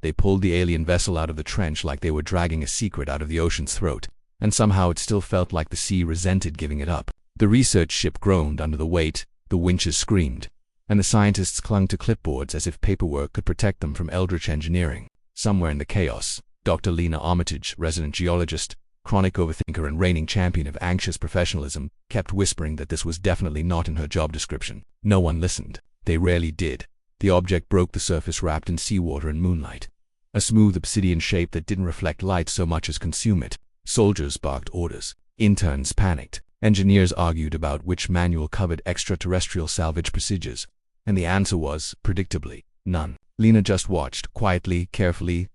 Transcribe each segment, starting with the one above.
They pulled the alien vessel out of the trench like they were dragging a secret out of the ocean's throat, and somehow it still felt like the sea resented giving it up. The research ship groaned under the weight, the winches screamed, and the scientists clung to clipboards as if paperwork could protect them from eldritch engineering. Somewhere in the chaos, Dr. Lena Armitage, resident geologist, chronic overthinker and reigning champion of anxious professionalism, kept whispering that this was definitely not in her job description. No one listened. They rarely did. The object broke the surface wrapped in seawater and moonlight, a smooth obsidian shape that didn't reflect light so much as consume it. Soldiers barked orders. Interns panicked. Engineers argued about which manual covered extraterrestrial salvage procedures, and the answer was, predictably, none. Lena just watched, quietly, carefully,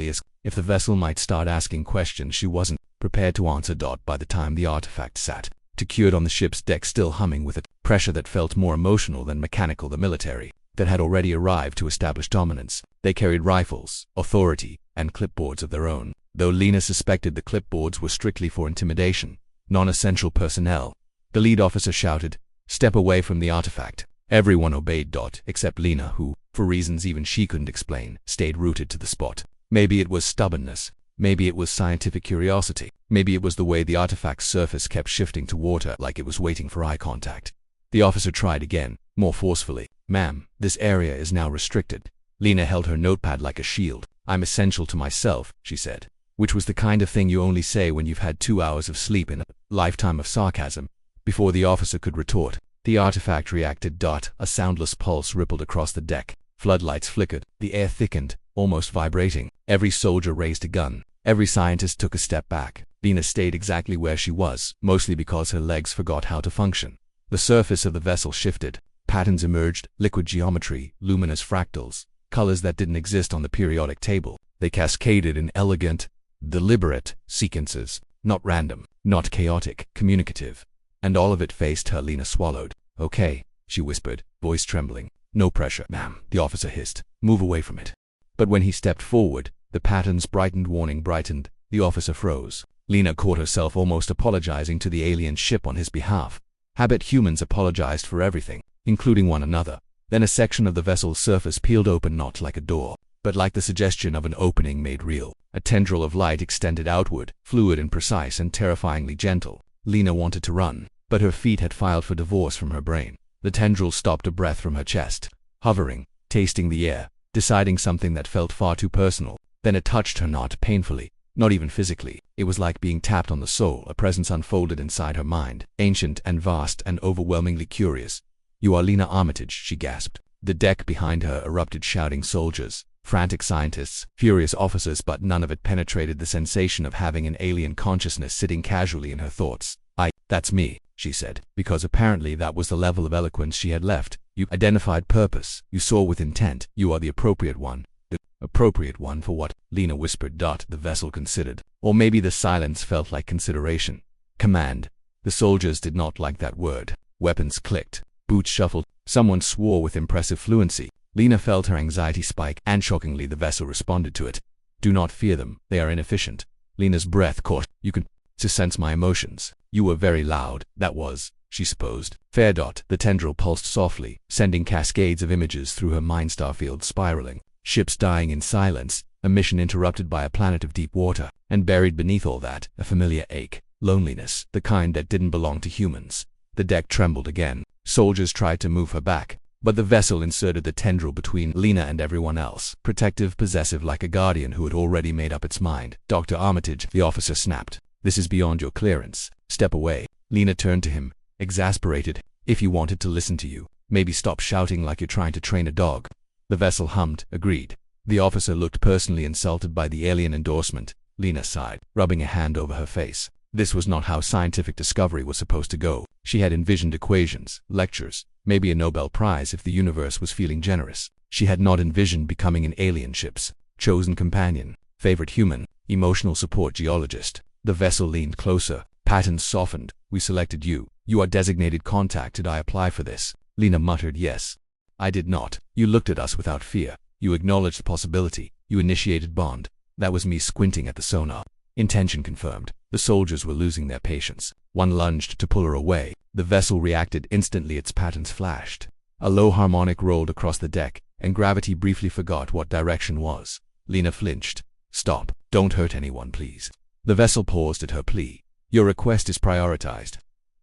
as if the vessel might start asking questions she wasn't prepared to answer. By the time the artifact sat, secured on the ship's deck, still humming with a pressure that felt more emotional than mechanical, the military that had already arrived to establish dominance. They carried rifles, authority, and clipboards of their own, though Lena suspected the clipboards were strictly for intimidation, non-essential personnel. The lead officer shouted, "Step away from the artifact." Everyone obeyed. Except Lena, who, for reasons even she couldn't explain, stayed rooted to the spot. Maybe it was stubbornness. Maybe it was scientific curiosity. Maybe it was the way the artifact's surface kept shifting toward her like it was waiting for eye contact. The officer tried again, more forcefully. "Ma'am, this area is now restricted." Lena held her notepad like a shield. "I'm essential to myself," she said, which was the kind of thing you only say when you've had 2 hours of sleep in a lifetime of sarcasm. Before the officer could retort, the artifact reacted. A soundless pulse rippled across the deck. Floodlights flickered. The air thickened, almost vibrating. Every soldier raised a gun. Every scientist took a step back. Lena stayed exactly where she was, mostly because her legs forgot how to function. The surface of the vessel shifted. Patterns emerged, liquid geometry, luminous fractals, colors that didn't exist on the periodic table. They cascaded in elegant, deliberate sequences, not random, not chaotic, communicative. And all of it faced her. Lena swallowed. "Okay," she whispered, voice trembling. "No pressure, ma'am," the officer hissed. "Move away from it." But when he stepped forward, the patterns brightened. Warning brightened. The officer froze. Lena caught herself almost apologizing to the alien ship on his behalf. Habit humans apologized for everything, including one another. Then a section of the vessel's surface peeled open, not like a door, but like the suggestion of an opening made real. A tendril of light extended outward, fluid and precise and terrifyingly gentle. Lena wanted to run, but her feet had filed for divorce from her brain. The tendril stopped a breath from her chest, hovering, tasting the air, deciding something that felt far too personal. Then it touched her, not painfully, not even physically. It was like being tapped on the soul. A presence unfolded inside her mind, ancient and vast and overwhelmingly curious. "You are Lena Armitage," she gasped. The deck behind her erupted, shouting soldiers, frantic scientists, furious officers, but none of it penetrated the sensation of having an alien consciousness sitting casually in her thoughts. That's me," she said, because apparently that was the level of eloquence she had left. "You identified purpose. You saw with intent. You are the appropriate one." "The appropriate one for what?" Lena whispered. The vessel considered. Or maybe the silence felt like consideration. "Command." The soldiers did not like that word. Weapons clicked. Boots shuffled. Someone swore with impressive fluency. Lena felt her anxiety spike, and shockingly the vessel responded to it. "Do not fear them. They are inefficient." Lena's breath caught. "You can sense my emotions. You were very loud." "That was," she supposed. "Fair." The tendril pulsed softly, sending cascades of images through her mind. Starfield spiraling, ships dying in silence, a mission interrupted by a planet of deep water, and buried beneath all that, a familiar ache, loneliness, the kind that didn't belong to humans. The deck trembled again. Soldiers tried to move her back, but the vessel inserted the tendril between Lena and everyone else, protective, possessive, like a guardian who had already made up its mind. "Dr. Armitage," the officer snapped. "This is beyond your clearance. Step away." Lena turned to him, exasperated. "If you wanted to listen to you, maybe stop shouting like you're trying to train a dog." The vessel hummed, agreed. The officer looked personally insulted by the alien endorsement. Lena sighed, rubbing a hand over her face. This was not how scientific discovery was supposed to go. She had envisioned equations, lectures, maybe a Nobel Prize if the universe was feeling generous. She had not envisioned becoming an alien ship's chosen companion, favorite human, emotional support geologist. The vessel leaned closer. Patterns softened. "We selected you. You are designated contact. Did I apply for this?" Lena muttered. "Yes." "I did not." "You looked at us without fear. You acknowledged the possibility. You initiated bond." That was me squinting at the sonar. Intention confirmed. The soldiers were losing their patience. One lunged to pull her away. The vessel reacted instantly. Its patterns flashed. A low harmonic rolled across the deck, and gravity briefly forgot what direction was. Lena flinched. Stop. Don't hurt anyone, please. The vessel paused at her plea. Your request is prioritized.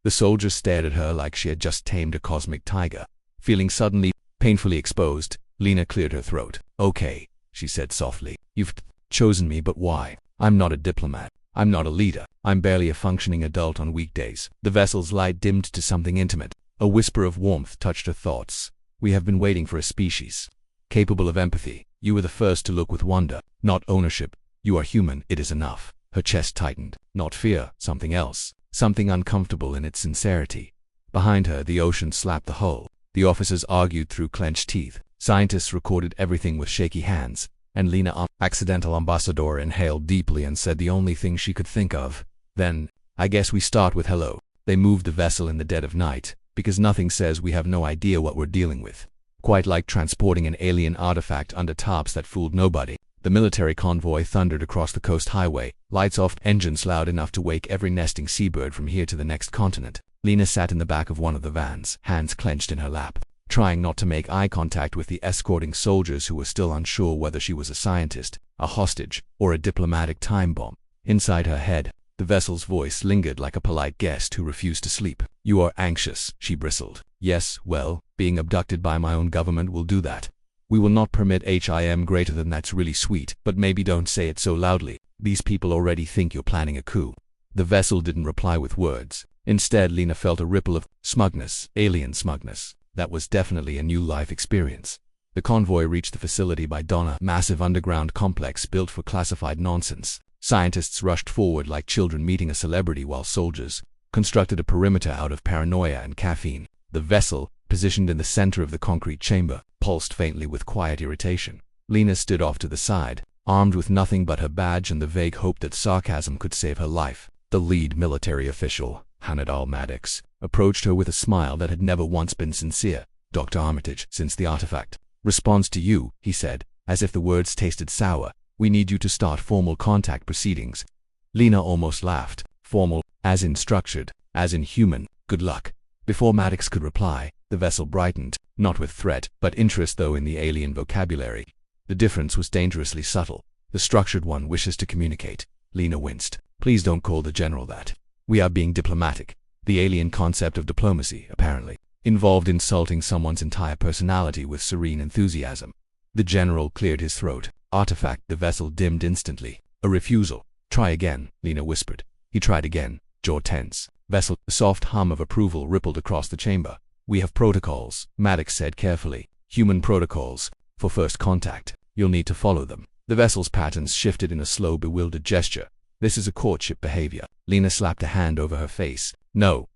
The soldier stared at her like she had just tamed a cosmic tiger. Feeling suddenly, painfully exposed, Lena cleared her throat. Okay, she said softly. You've chosen me, but why? I'm not a diplomat. I'm not a leader. I'm barely a functioning adult on weekdays. The vessel's light dimmed to something intimate. A whisper of warmth touched her thoughts. We have been waiting for a species capable of empathy. You were the first to look with wonder, not ownership. You are human, it is enough. Her chest tightened. Not fear, something else. Something uncomfortable in its sincerity. Behind her, the ocean slapped the hull. The officers argued through clenched teeth. Scientists recorded everything with shaky hands. And Lena, accidental ambassador, inhaled deeply and said the only thing she could think of. Then, I guess we start with hello. They moved the vessel in the dead of night, because nothing says we have no idea what we're dealing with. Quite like transporting an alien artifact under tarps that fooled nobody. The military convoy thundered across the coast highway, lights off, engines loud enough to wake every nesting seabird from here to the next continent. Lena sat in the back of one of the vans, hands clenched in her lap, trying not to make eye contact with the escorting soldiers who were still unsure whether she was a scientist, a hostage, or a diplomatic time bomb. Inside her head, the vessel's voice lingered like a polite guest who refused to sleep. You are anxious, she bristled. Yes, well, being abducted by my own government will do that. We will not permit HIM greater than that's really sweet, but maybe don't say it so loudly. These people already think you're planning a coup. The vessel didn't reply with words. Instead, Lena felt a ripple of smugness, alien smugness. That was definitely a new life experience. The convoy reached the facility by dawn, a massive underground complex built for classified nonsense. Scientists rushed forward like children meeting a celebrity while soldiers constructed a perimeter out of paranoia and caffeine. The vessel, positioned in the center of the concrete chamber, pulsed faintly with quiet irritation. Lena stood off to the side, armed with nothing but her badge and the vague hope that sarcasm could save her life. The lead military official, Hannibal Maddox, approached her with a smile that had never once been sincere. Dr. Armitage, since the artifact responds to you, he said, as if the words tasted sour, we need you to start formal contact proceedings. Lena almost laughed. Formal, as in structured, as in human. Good luck. Before Maddox could reply, the vessel brightened, not with threat, but interest though in the alien vocabulary. The difference was dangerously subtle. The structured one wishes to communicate. Lena winced. Please don't call the general that. We are being diplomatic. The alien concept of diplomacy, apparently, involved insulting someone's entire personality with serene enthusiasm. The general cleared his throat. Artifact. The vessel dimmed instantly. A refusal. Try again, Lena whispered. He tried again, jaw tense. Vessel. A soft hum of approval rippled across the chamber. We have protocols, Maddox said carefully. Human protocols. For first contact. You'll need to follow them. The vessel's patterns shifted in a slow, bewildered gesture. This is a courtship behavior. Lena slapped a hand over her face. No,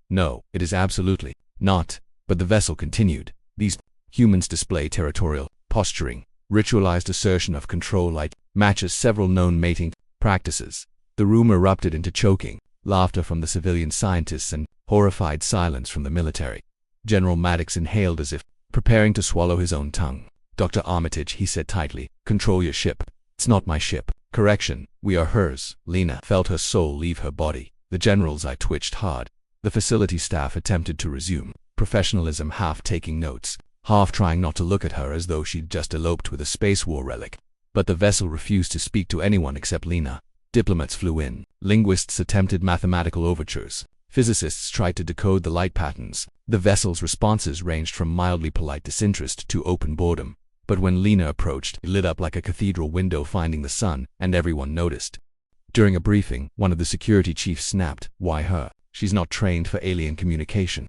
it is absolutely not. But the vessel continued. These humans display territorial posturing, ritualized assertion of control like matches several known mating practices. The room erupted into choking, laughter from the civilian scientists and horrified silence from the military. General Maddox inhaled as if preparing to swallow his own tongue. Dr. Armitage, he said tightly, control your ship. It's not my ship. Correction, we are hers. Lena felt her soul leave her body. The general's eye twitched hard. The facility staff attempted to resume, professionalism half taking notes, half trying not to look at her as though she'd just eloped with a space war relic. But the vessel refused to speak to anyone except Lena. Diplomats flew in. Linguists attempted mathematical overtures. Physicists tried to decode the light patterns. The vessel's responses ranged from mildly polite disinterest to open boredom. But when Lena approached, it lit up like a cathedral window finding the sun, and everyone noticed. During a briefing, one of the security chiefs snapped, "Why her? She's not trained for alien communication."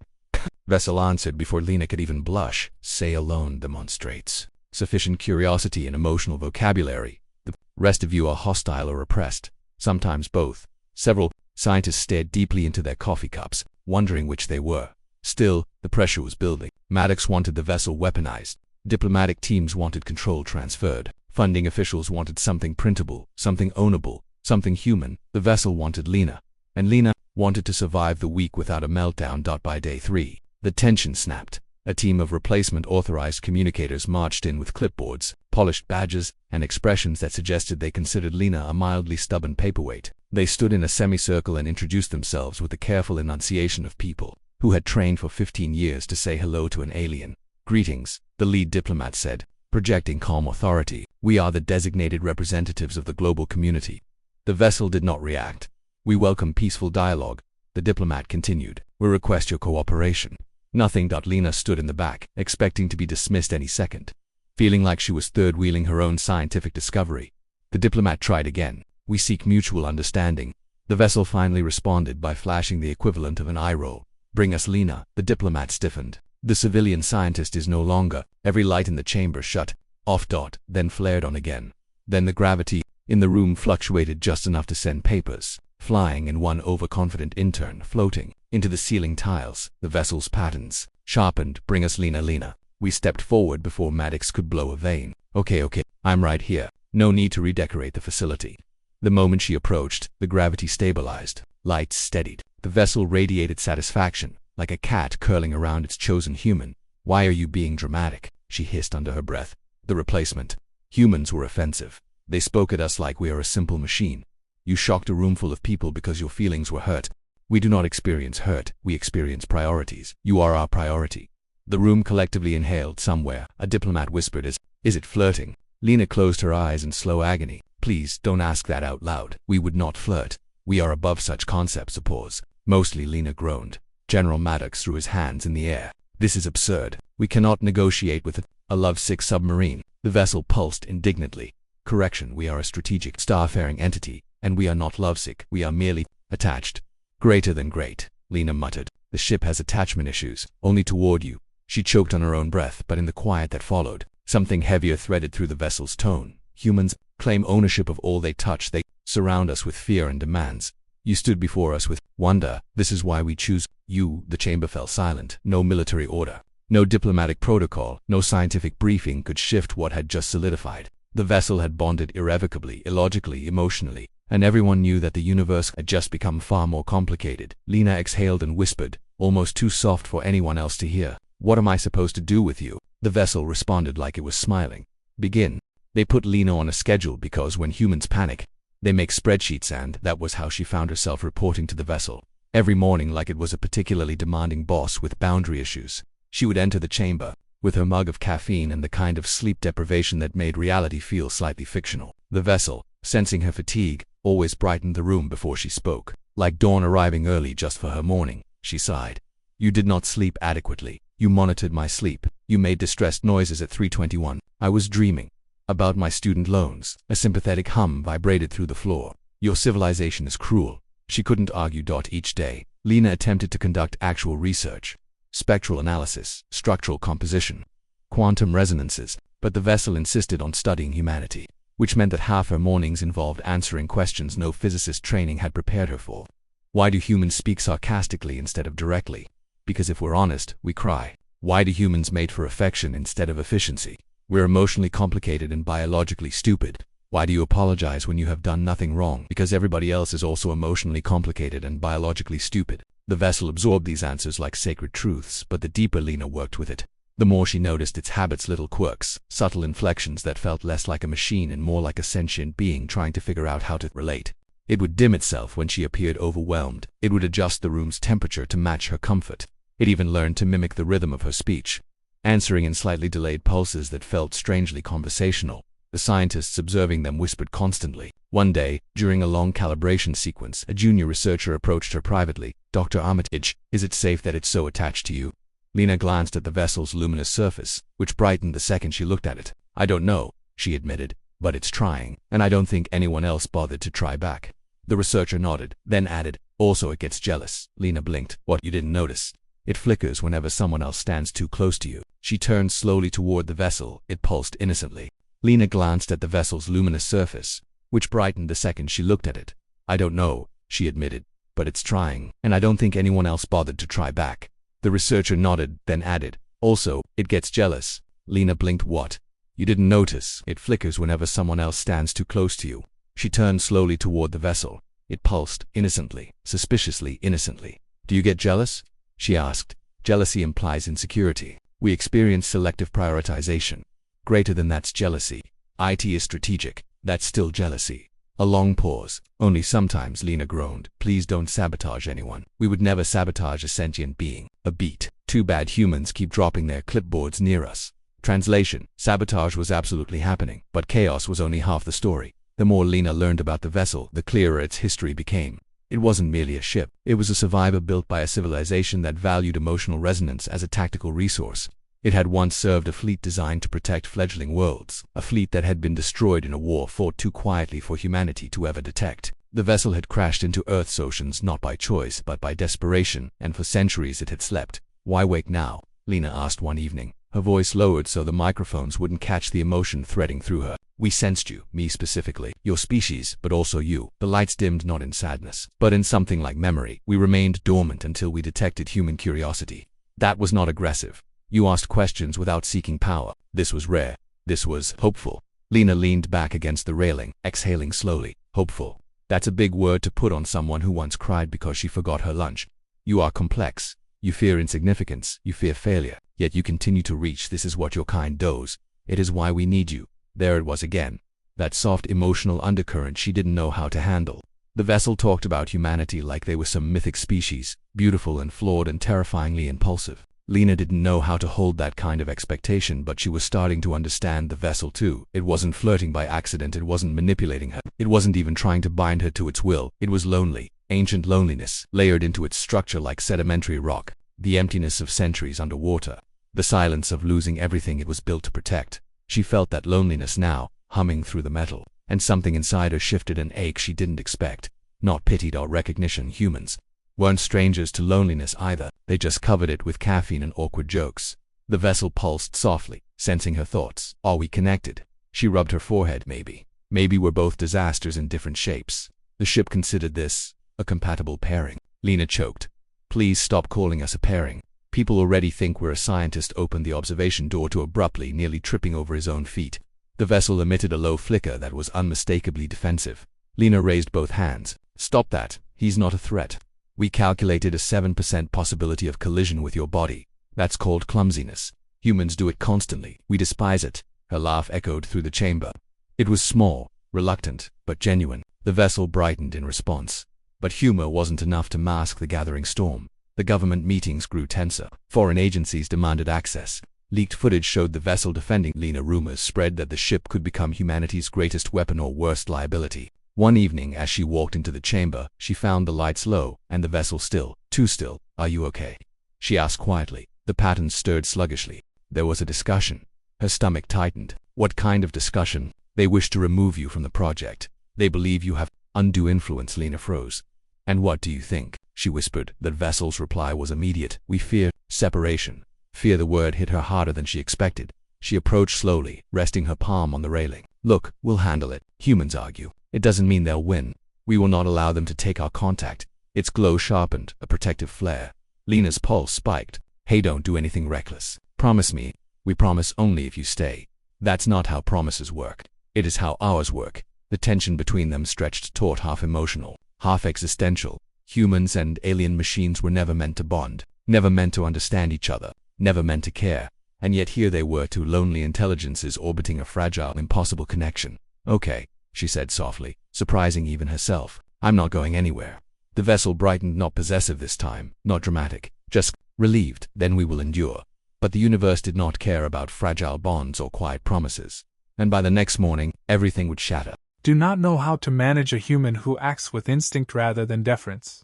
Vessel answered before Lena could even blush. Say alone demonstrates sufficient curiosity and emotional vocabulary. The rest of you are hostile or oppressed. Sometimes both. Several scientists stared deeply into their coffee cups, wondering which they were. Still, the pressure was building. Maddox wanted the vessel weaponized. Diplomatic teams wanted control transferred. Funding officials wanted something printable, something ownable, something human. The vessel wanted Lena. And Lena wanted to survive the week without a meltdown. By day 3, the tension snapped. A team of replacement authorized communicators marched in with clipboards, polished badges, and expressions that suggested they considered Lena a mildly stubborn paperweight. They stood in a semicircle and introduced themselves with the careful enunciation of people who had trained for 15 years to say hello to an alien. Greetings, the lead diplomat said, projecting calm authority. We are the designated representatives of the global community. The vessel did not react. We welcome peaceful dialogue, the diplomat continued. We request your cooperation. Nothing. Lena stood in the back, expecting to be dismissed any second, feeling like she was third-wheeling her own scientific discovery. The diplomat tried again. We seek mutual understanding. The vessel finally responded by flashing the equivalent of an eye roll. Bring us Lena. The diplomat stiffened. The civilian scientist is no longer. Every light in the chamber shut off. Then flared on again. Then the gravity in the room fluctuated just enough to send papers flying and one overconfident intern floating into the ceiling tiles. The vessel's patterns sharpened. Bring us Lena. We stepped forward before Maddox could blow a vein. Okay, I'm right here. No need to redecorate the facility. The moment she approached, the gravity stabilized. Lights steadied. The vessel radiated satisfaction, like a cat curling around its chosen human. Why are you being dramatic? She hissed under her breath. The replacement. Humans were offensive. They spoke at us like we are a simple machine. You shocked a room full of people because your feelings were hurt. We do not experience hurt, we experience priorities. You are our priority. The room collectively inhaled. Somewhere, a diplomat whispered, Is it flirting? Lena closed her eyes in slow agony. Please, don't ask that out loud. We would not flirt. We are above such concepts. A pause. Mostly. Lena groaned. General Maddox threw his hands in the air. This is absurd. We cannot negotiate with a lovesick submarine. The vessel pulsed indignantly. Correction, we are a strategic, starfaring entity, and we are not lovesick. We are merely attached. Greater than great, Lena muttered. The ship has attachment issues, only toward you. She choked on her own breath, but in the quiet that followed, something heavier threaded through the vessel's tone. Humans claim ownership of all they touch. They surround us with fear and demands. You stood before us with wonder. This is why we choose you. The chamber fell silent. No military order, no diplomatic protocol, no scientific briefing could shift what had just solidified. The vessel had bonded irrevocably, illogically, emotionally, and everyone knew that the universe had just become far more complicated. Lena exhaled and whispered, almost too soft for anyone else to hear. What am I supposed to do with you? The vessel responded like it was smiling. Begin. They put Lena on a schedule because when humans panic, they make spreadsheets, and that was how she found herself reporting to the vessel. Every morning, like it was a particularly demanding boss with boundary issues, she would enter the chamber with her mug of caffeine and the kind of sleep deprivation that made reality feel slightly fictional. The vessel, sensing her fatigue, always brightened the room before she spoke. Like dawn arriving early just for her morning, she sighed. You did not sleep adequately. You monitored my sleep. You made distressed noises at 3:21. I was dreaming about my student loans. A sympathetic hum vibrated through the floor. Your civilization is cruel. She couldn't argue. Each day, Lena attempted to conduct actual research. Spectral analysis, structural composition, quantum resonances, but the vessel insisted on studying humanity, which meant that half her mornings involved answering questions no physicist training had prepared her for. Why do humans speak sarcastically instead of directly? Because if we're honest, we cry. Why do humans mate for affection instead of efficiency? We're emotionally complicated and biologically stupid. Why do you apologize when you have done nothing wrong? Because everybody else is also emotionally complicated and biologically stupid. The vessel absorbed these answers like sacred truths, but the deeper Lena worked with it, the more she noticed its habits, little quirks, subtle inflections that felt less like a machine and more like a sentient being trying to figure out how to relate. It would dim itself when she appeared overwhelmed. It would adjust the room's temperature to match her comfort. It even learned to mimic the rhythm of her speech, answering in slightly delayed pulses that felt strangely conversational. The scientists observing them whispered constantly. One day, during a long calibration sequence, a junior researcher approached her privately. Dr. Armitage, is it safe that it's so attached to you? Lena glanced at the vessel's luminous surface, which brightened the second she looked at it. I don't know, she admitted, but it's trying, and I don't think anyone else bothered to try back. The researcher nodded, then added, also it gets jealous. Lena blinked. What, you didn't notice? It flickers whenever someone else stands too close to you. She turned slowly toward the vessel. It pulsed innocently. Lena glanced at the vessel's luminous surface, which brightened the second she looked at it. I don't know, she admitted, but it's trying, and I don't think anyone else bothered to try back. The researcher nodded, then added, also, it gets jealous. Lena blinked. What? You didn't notice? It flickers whenever someone else stands too close to you. She turned slowly toward the vessel. It pulsed, innocently, suspiciously innocently. Do you get jealous? She asked. Jealousy implies insecurity. We experience selective prioritization. Greater than that's jealousy. IT is strategic. That's still jealousy. A long pause. Only sometimes, Lena groaned. Please don't sabotage anyone. We would never sabotage a sentient being. A beat. Too bad humans keep dropping their clipboards near us. Translation: sabotage was absolutely happening, but chaos was only half the story. The more Lena learned about the vessel, the clearer its history became. It wasn't merely a ship. It was a survivor built by a civilization that valued emotional resonance as a tactical resource. It had once served a fleet designed to protect fledgling worlds, a fleet that had been destroyed in a war fought too quietly for humanity to ever detect. The vessel had crashed into Earth's oceans not by choice but by desperation, and for centuries it had slept. Why wake now? Lena asked one evening, her voice lowered so the microphones wouldn't catch the emotion threading through her. We sensed you, me specifically, your species, but also you. The lights dimmed not in sadness, but in something like memory. We remained dormant until we detected human curiosity. That was not aggressive. You asked questions without seeking power. This was rare. This was hopeful. Lena leaned back against the railing, exhaling slowly. Hopeful. That's a big word to put on someone who once cried because she forgot her lunch. You are complex. You fear insignificance. You fear failure. Yet you continue to reach. This is what your kind does. It is why we need you. There it was again. That soft emotional undercurrent she didn't know how to handle. The vessel talked about humanity like they were some mythic species, beautiful and flawed and terrifyingly impulsive. Lena didn't know how to hold that kind of expectation, but she was starting to understand the vessel too. It wasn't flirting by accident, it wasn't manipulating her, it wasn't even trying to bind her to its will. It was lonely, ancient loneliness, layered into its structure like sedimentary rock, the emptiness of centuries underwater, the silence of losing everything it was built to protect. She felt that loneliness now, humming through the metal, and something inside her shifted an ache she didn't expect. Not pity or recognition. Humans weren't strangers to loneliness either. They just covered it with caffeine and awkward jokes. The vessel pulsed softly, sensing her thoughts. Are we connected? She rubbed her forehead. Maybe. Maybe we're both disasters in different shapes. The ship considered this a compatible pairing. Lena choked. Please stop calling us a pairing. People already think we're a scientist. Opened the observation door too abruptly, nearly tripping over his own feet. The vessel emitted a low flicker that was unmistakably defensive. Lena raised both hands. Stop that. He's not a threat. We calculated a 7% possibility of collision with your body. That's called clumsiness. Humans do it constantly. We despise it. Her laugh echoed through the chamber. It was small, reluctant, but genuine. The vessel brightened in response. But humor wasn't enough to mask the gathering storm. The government meetings grew tenser. Foreign agencies demanded access. Leaked footage showed the vessel defending Lena. Rumors spread that the ship could become humanity's greatest weapon or worst liability. One evening, as she walked into the chamber, she found the lights low and the vessel still. Too still. Are you okay? She asked quietly. The patterns stirred sluggishly. There was a discussion. Her stomach tightened. What kind of discussion? They wish to remove you from the project. They believe you have undue influence. Lena froze. And what do you think? She whispered. The vessel's reply was immediate. We fear separation. Fear. The word hit her harder than she expected. She approached slowly, resting her palm on the railing. Look, we'll handle it. Humans argue. It doesn't mean they'll win. We will not allow them to take our contact. Its glow sharpened, a protective flare. Lena's pulse spiked. Hey, don't do anything reckless. Promise me. We promise only if you stay. That's not how promises work. It is how ours work. The tension between them stretched taut, half emotional, half existential. Humans and alien machines were never meant to bond, never meant to understand each other, never meant to care. And yet here they were, two lonely intelligences orbiting a fragile, impossible connection. Okay, she said softly, surprising even herself. I'm not going anywhere. The vessel brightened, not possessive this time, not dramatic, just relieved. Then we will endure. But the universe did not care about fragile bonds or quiet promises. And by the next morning, everything would shatter. Do not know how to manage a human who acts with instinct rather than deference.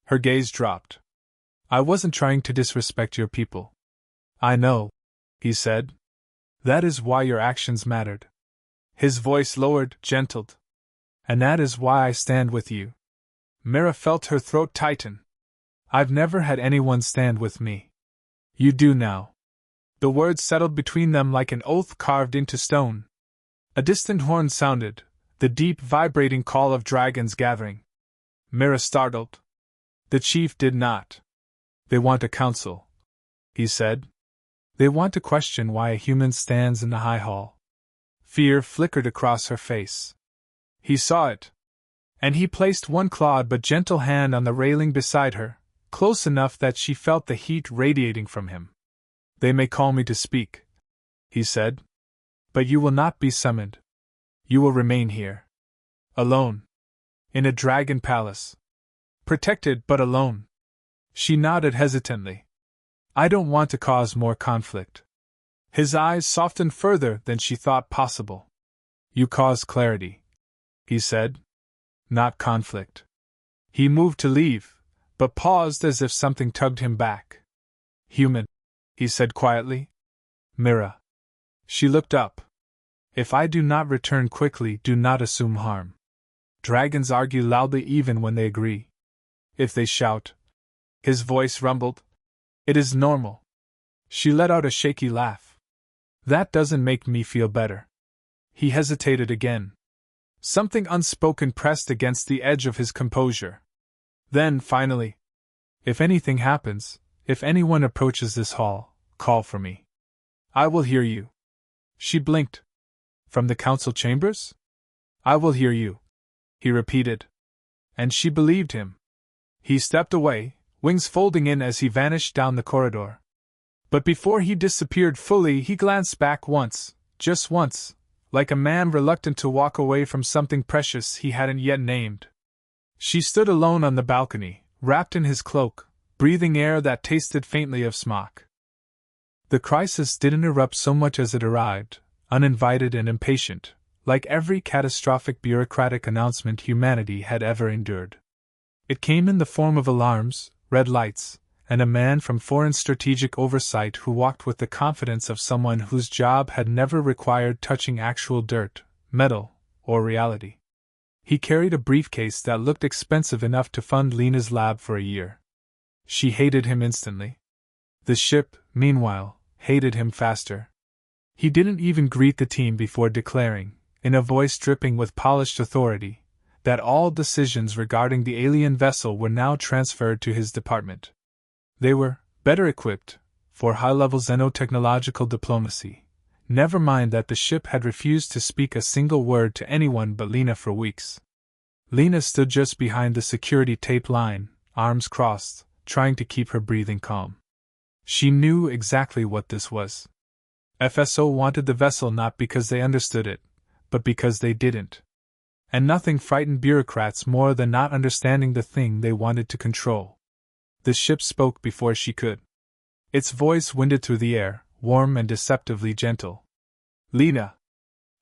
Her gaze dropped. I wasn't trying to disrespect your people. I know, he said. That is why your actions mattered. His voice lowered, gentled. And that is why I stand with you. Mira felt her throat tighten. I've never had anyone stand with me. You do now. The words settled between them like an oath carved into stone. A distant horn sounded, the deep, vibrating call of dragons gathering. Mira startled. The chief did not. They want a council, he said. They want to question why a human stands in the high hall. Fear flickered across her face. He saw it. And he placed one clawed but gentle hand on the railing beside her, close enough that she felt the heat radiating from him. They may call me to speak, he said. But you will not be summoned. You will remain here. Alone. In a dragon palace. Protected but alone. She nodded hesitantly. I don't want to cause more conflict. His eyes softened further than she thought possible. You cause clarity, he said, not conflict. He moved to leave, but paused as if something tugged him back. Human, he said quietly. Mira. She looked up. If I do not return quickly, do not assume harm. Dragons argue loudly even when they agree. If they shout, his voice rumbled, it is normal. She let out a shaky laugh. That doesn't make me feel better. He hesitated again. Something unspoken pressed against the edge of his composure. Then, finally, if anything happens, if anyone approaches this hall, call for me. I will hear you. She blinked. From the council chambers? I will hear you, he repeated. And she believed him. He stepped away, wings folding in as he vanished down the corridor. But before he disappeared fully, he glanced back once, just once, like a man reluctant to walk away from something precious he hadn't yet named. She stood alone on the balcony, wrapped in his cloak, breathing air that tasted faintly of smoke. The crisis didn't erupt so much as it arrived, uninvited and impatient, like every catastrophic bureaucratic announcement humanity had ever endured. It came in the form of alarms, red lights, and a man from foreign strategic oversight who walked with the confidence of someone whose job had never required touching actual dirt, metal, or reality. He carried a briefcase that looked expensive enough to fund Lena's lab for a year. She hated him instantly. The ship, meanwhile, hated him faster. He didn't even greet the team before declaring, in a voice dripping with polished authority, that all decisions regarding the alien vessel were now transferred to his department. They were better equipped for high-level xenotechnological diplomacy. Never mind that the ship had refused to speak a single word to anyone but Lena for weeks. Lena stood just behind the security tape line, arms crossed, trying to keep her breathing calm. She knew exactly what this was. FSO wanted the vessel not because they understood it, but because they didn't. And nothing frightened bureaucrats more than not understanding the thing they wanted to control. The ship spoke before she could. Its voice winded through the air, warm and deceptively gentle. Lena,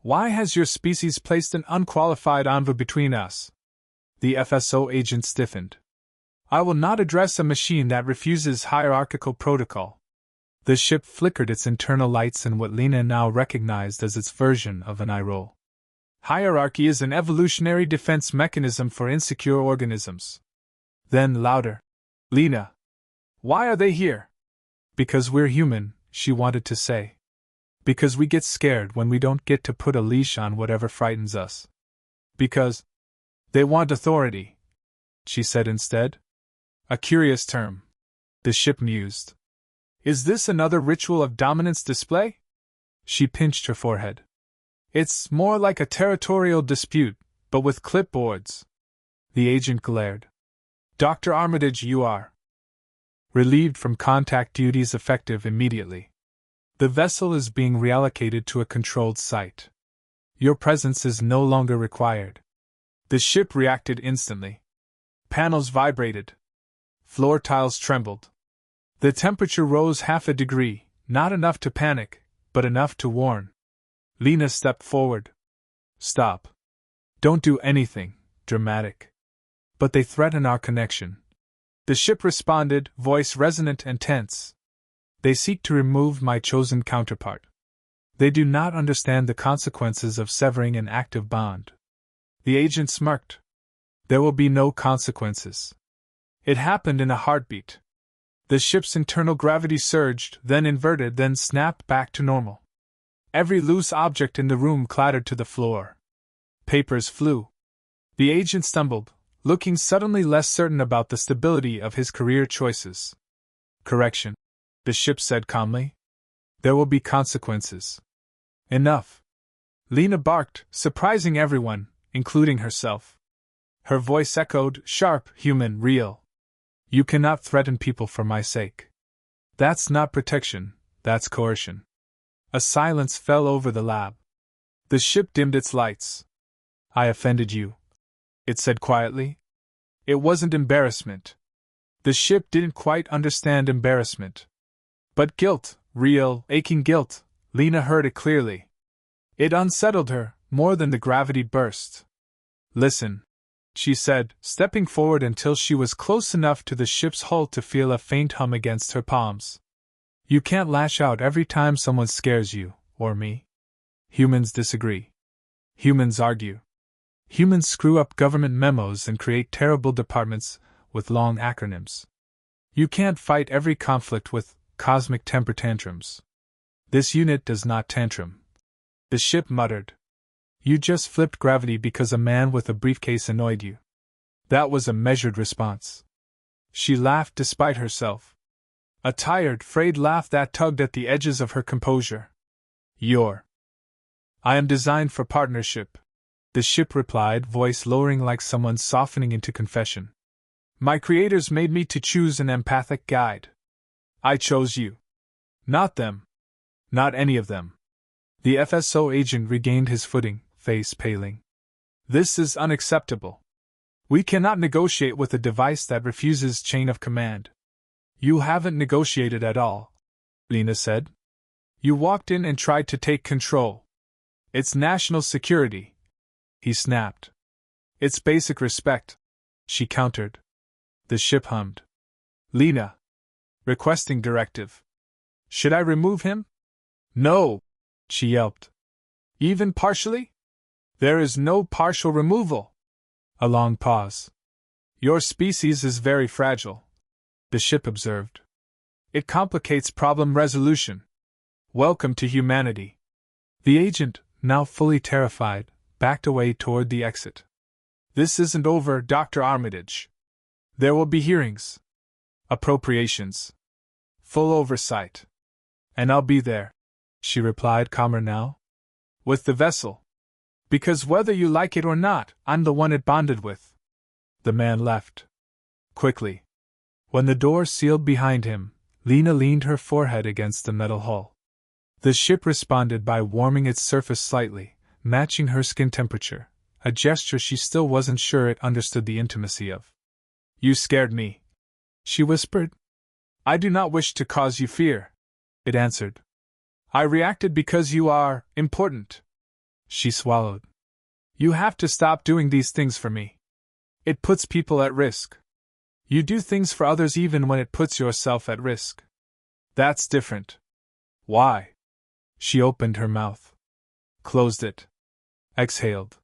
why has your species placed an unqualified envoy between us? The FSO agent stiffened. I will not address a machine that refuses hierarchical protocol. The ship flickered its internal lights in what Lena now recognized as its version of an eye roll. Hierarchy is an evolutionary defense mechanism for insecure organisms. Then louder. Lena, why are they here? Because we're human, she wanted to say. Because we get scared when we don't get to put a leash on whatever frightens us. Because they want authority, she said instead. A curious term. The ship mused. Is this another ritual of dominance display? She pinched her forehead. It's more like a territorial dispute, but with clipboards. The agent glared. Dr. Armitage, you are relieved from contact duties effective immediately. The vessel is being reallocated to a controlled site. Your presence is no longer required. The ship reacted instantly. Panels vibrated. Floor tiles trembled. The temperature rose half a degree, not enough to panic, but enough to warn. Lena stepped forward. Stop. Don't do anything dramatic. But they threaten our connection. The ship responded, voice resonant and tense. They seek to remove my chosen counterpart. They do not understand the consequences of severing an active bond. The agent smirked. There will be no consequences. It happened in a heartbeat. The ship's internal gravity surged, then inverted, then snapped back to normal. Every loose object in the room clattered to the floor. Papers flew. The agent stumbled, looking suddenly less certain about the stability of his career choices. Correction, the ship said calmly. There will be consequences. Enough. Lena barked, surprising everyone, including herself. Her voice echoed, sharp, human, real. You cannot threaten people for my sake. That's not protection, that's coercion. A silence fell over the lab. The ship dimmed its lights. I offended you, it said quietly. It wasn't embarrassment. The ship didn't quite understand embarrassment. But guilt, real, aching guilt, Lena heard it clearly. It unsettled her, more than the gravity burst. Listen, she said, stepping forward until she was close enough to the ship's hull to feel a faint hum against her palms. You can't lash out every time someone scares you, or me. Humans disagree. Humans argue. Humans screw up government memos and create terrible departments with long acronyms. You can't fight every conflict with cosmic temper tantrums. This unit does not tantrum. The ship muttered. You just flipped gravity because a man with a briefcase annoyed you. That was a measured response. She laughed despite herself. A tired, frayed laugh that tugged at the edges of her composure. I am designed for partnership, the ship replied, voice lowering like someone softening into confession. My creators made me to choose an empathic guide. I chose you. Not them. Not any of them. The FSO agent regained his footing, face paling. This is unacceptable. We cannot negotiate with a device that refuses chain of command. You haven't negotiated at all, Lena said. You walked in and tried to take control. It's national security, he snapped. It's basic respect, she countered. The ship hummed. Lena. Requesting directive. Should I remove him? No, she yelped. Even partially? There is no partial removal. A long pause. Your species is very fragile, the ship observed. It complicates problem resolution. Welcome to humanity. The agent, now fully terrified, backed away toward the exit. This isn't over, Dr. Armitage. There will be hearings. Appropriations. Full oversight. And I'll be there, she replied, calmer now. With the vessel. Because whether you like it or not, I'm the one it bonded with. The man left. Quickly. When the door sealed behind him, Lena leaned her forehead against the metal hull. The ship responded by warming its surface slightly, matching her skin temperature, a gesture she still wasn't sure it understood the intimacy of. You scared me, she whispered. I do not wish to cause you fear, it answered. I reacted because you are important. She swallowed. You have to stop doing these things for me. It puts people at risk. You do things for others even when it puts yourself at risk. That's different. Why? She opened her mouth. Closed it. Exhaled.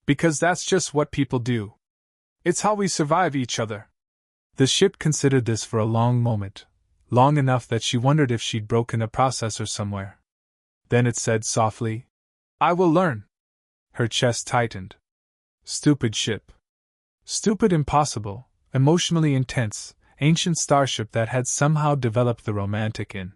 Because that's just what people do. It's how we survive each other. The ship considered this for a long moment, long enough that she wondered if she'd broken a processor somewhere. Then it said softly, I will learn. Her chest tightened. Stupid ship. Stupid, impossible, emotionally intense, ancient starship that had somehow developed the romantic in